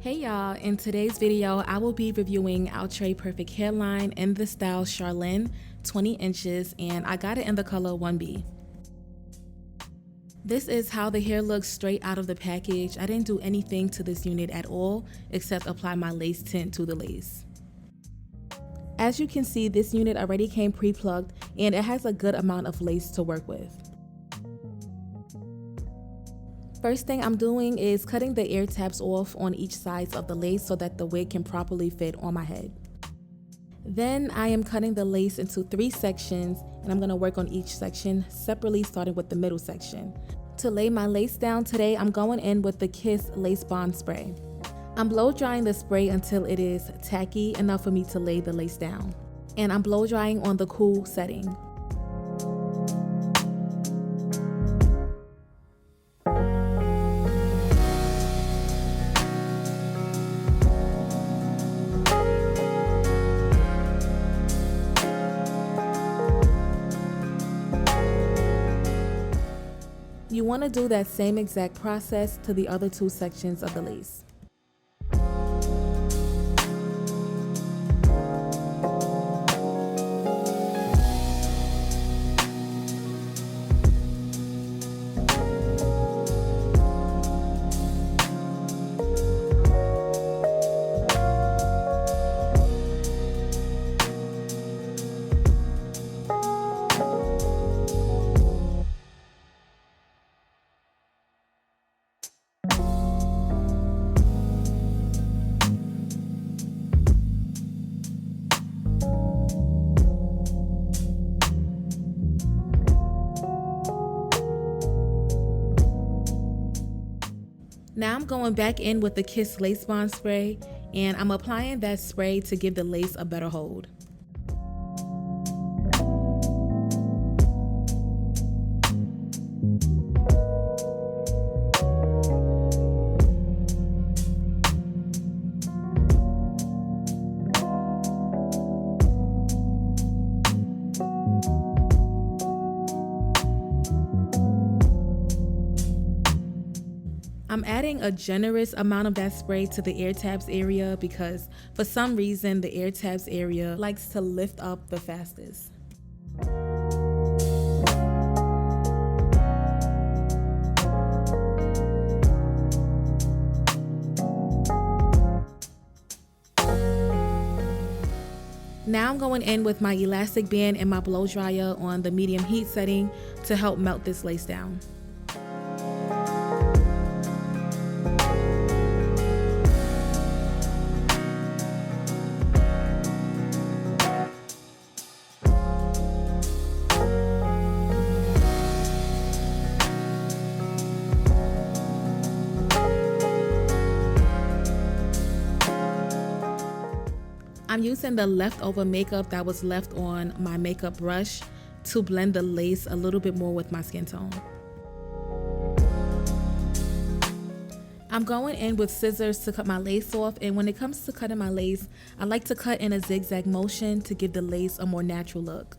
Hey y'all, in today's video, I will be reviewing Outre Perfect Hairline in the style Charlyn, 20 inches, and I got it in the color 1B. This is how the hair looks straight out of the package. I didn't do anything to this unit at all, except apply my lace tint to the lace. As you can see, this unit already came pre-plucked, and it has a good amount of lace to work with. First thing I'm doing is cutting the ear tabs off on each side of the lace so that the wig can properly fit on my head. Then I am cutting the lace into 3 sections, and I'm going to work on each section separately, starting with the middle section. To lay my lace down today, I'm going in with the Kiss Lace Bond Spray. I'm blow drying the spray until it is tacky enough for me to lay the lace down. And I'm blow drying on the cool setting. You want to do that same exact process to the other 2 sections of the lace. Now I'm going back in with the Kiss Lace Bond Spray, and I'm applying that spray to give the lace a better hold. I'm adding a generous amount of that spray to the ear tabs area because for some reason the ear tabs area likes to lift up the fastest. Now I'm going in with my elastic band and my blow dryer on the medium heat setting to help melt this lace down. I'm using the leftover makeup that was left on my makeup brush to blend the lace a little bit more with my skin tone. I'm going in with scissors to cut my lace off, and when it comes to cutting my lace, I like to cut in a zigzag motion to give the lace a more natural look.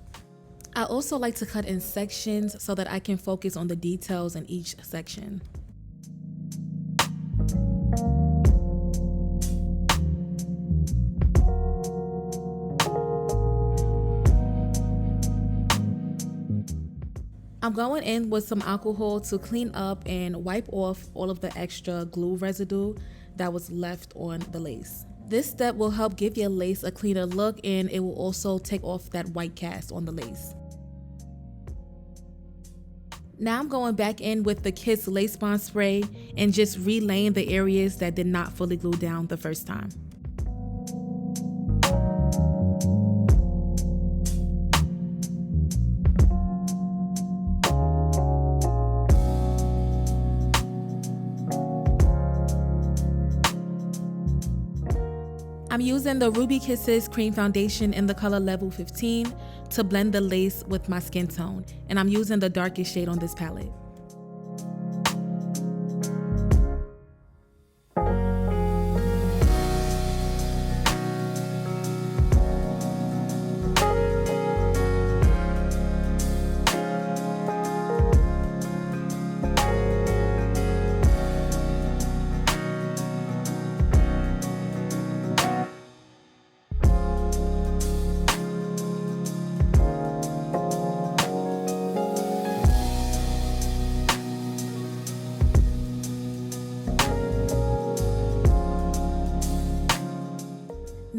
I also like to cut in sections so that I can focus on the details in each section. I'm going in with some alcohol to clean up and wipe off all of the extra glue residue that was left on the lace. This step will help give your lace a cleaner look, and it will also take off that white cast on the lace. Now I'm going back in with the Kiss Lace Bond Spray and just relaying the areas that did not fully glue down the first time. I'm using the Ruby Kisses Cream Foundation in the color level 15 to blend the lace with my skin tone, and I'm using the darkest shade on this palette.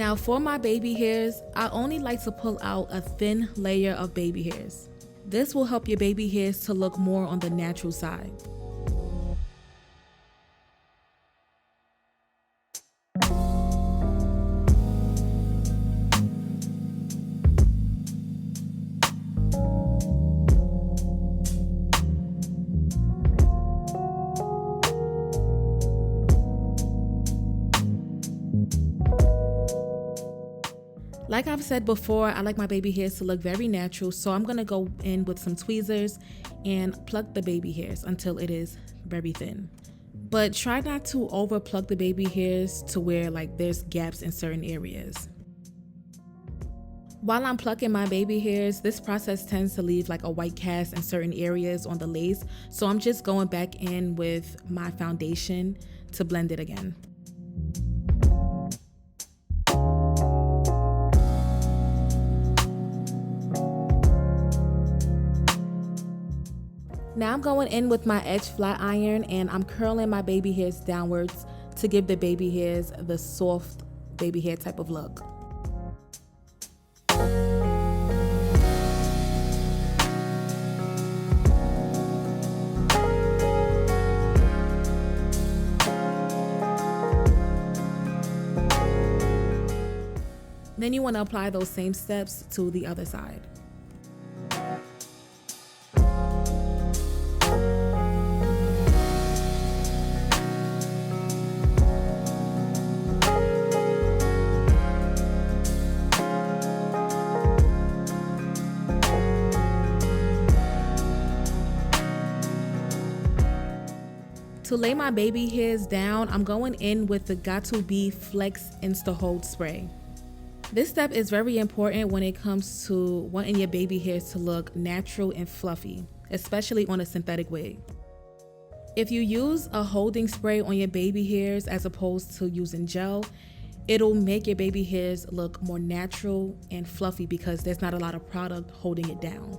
Now for my baby hairs, I only like to pull out a thin layer of baby hairs. This will help your baby hairs to look more on the natural side. Like I've said before, I like my baby hairs to look very natural, so I'm gonna go in with some tweezers and pluck the baby hairs until it is very thin. But try not to over pluck the baby hairs to where like there's gaps in certain areas. While I'm plucking my baby hairs, this process tends to leave like a white cast in certain areas on the lace, so I'm just going back in with my foundation to blend it again. Now I'm going in with my edge flat iron and I'm curling my baby hairs downwards to give the baby hairs the soft baby hair type of look. Then you want to apply those same steps to the other side. To lay my baby hairs down, I'm going in with the Outre Bee Flex Insta Hold Spray. This step is very important when it comes to wanting your baby hairs to look natural and fluffy, especially on a synthetic wig. If you use a holding spray on your baby hairs as opposed to using gel, it'll make your baby hairs look more natural and fluffy because there's not a lot of product holding it down.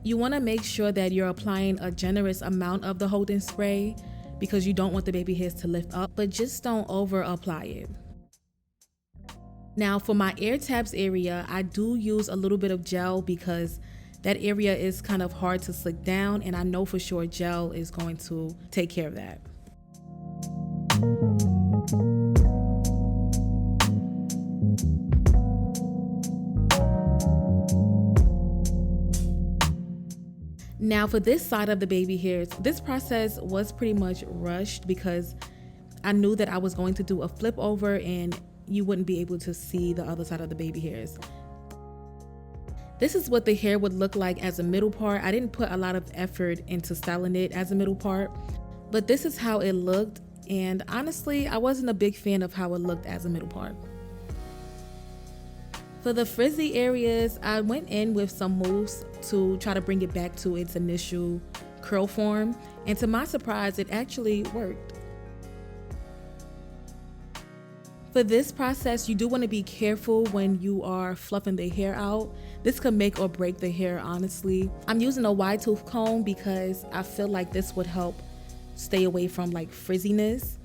You want to make sure that you're applying a generous amount of the holding spray because you don't want the baby hairs to lift up, but just don't over apply it. Now for my ear tabs area, I do use a little bit of gel because that area is kind of hard to slick down, and I know for sure gel is going to take care of that. Now for this side of the baby hairs, this process was pretty much rushed because I knew that I was going to do a flip over and you wouldn't be able to see the other side of the baby hairs. This is what the hair would look like as a middle part. I didn't put a lot of effort into styling it as a middle part, but this is how it looked, and honestly, I wasn't a big fan of how it looked as a middle part. For the frizzy areas, I went in with some mousse to try to bring it back to its initial curl form, and to my surprise, it actually worked. For this process, you do want to be careful when you are fluffing the hair out. This could make or break the hair, honestly. I'm using a wide tooth comb because I feel like this would help stay away from like frizziness.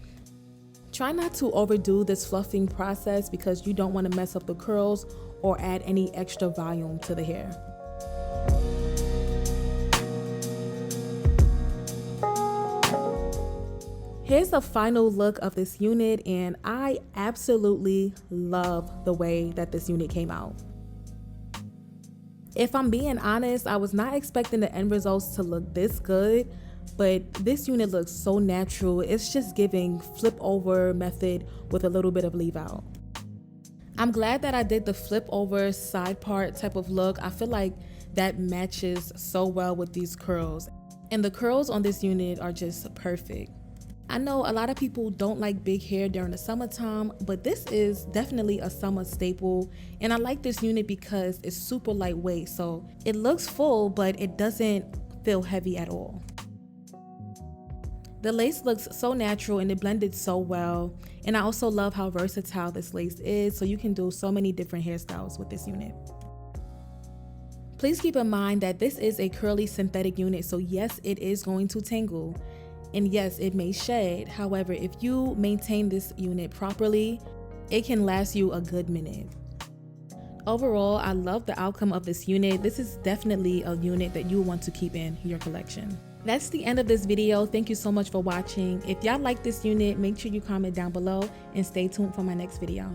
Try not to overdo this fluffing process because you don't want to mess up the curls or add any extra volume to the hair. Here's the final look of this unit, and I absolutely love the way that this unit came out. If I'm being honest, I was not expecting the end results to look this good, but this unit looks so natural. It's just giving flip over method with a little bit of leave out. I'm glad that I did the flip over side part type of look. I feel like that matches so well with these curls, and the curls on this unit are just perfect. I know a lot of people don't like big hair during the summertime, but this is definitely a summer staple, and I like this unit because it's super lightweight, so it looks full, but it doesn't feel heavy at all. The lace looks so natural and it blended so well, and I also love how versatile this lace is, so you can do so many different hairstyles with this unit. Please keep in mind that this is a curly synthetic unit, so yes, it is going to tangle. And yes, it may shed. However, if you maintain this unit properly, it can last you a good minute. Overall, I love the outcome of this unit. This is definitely a unit that you want to keep in your collection. That's the end of this video. Thank you so much for watching. If y'all like this unit, make sure you comment down below and stay tuned for my next video.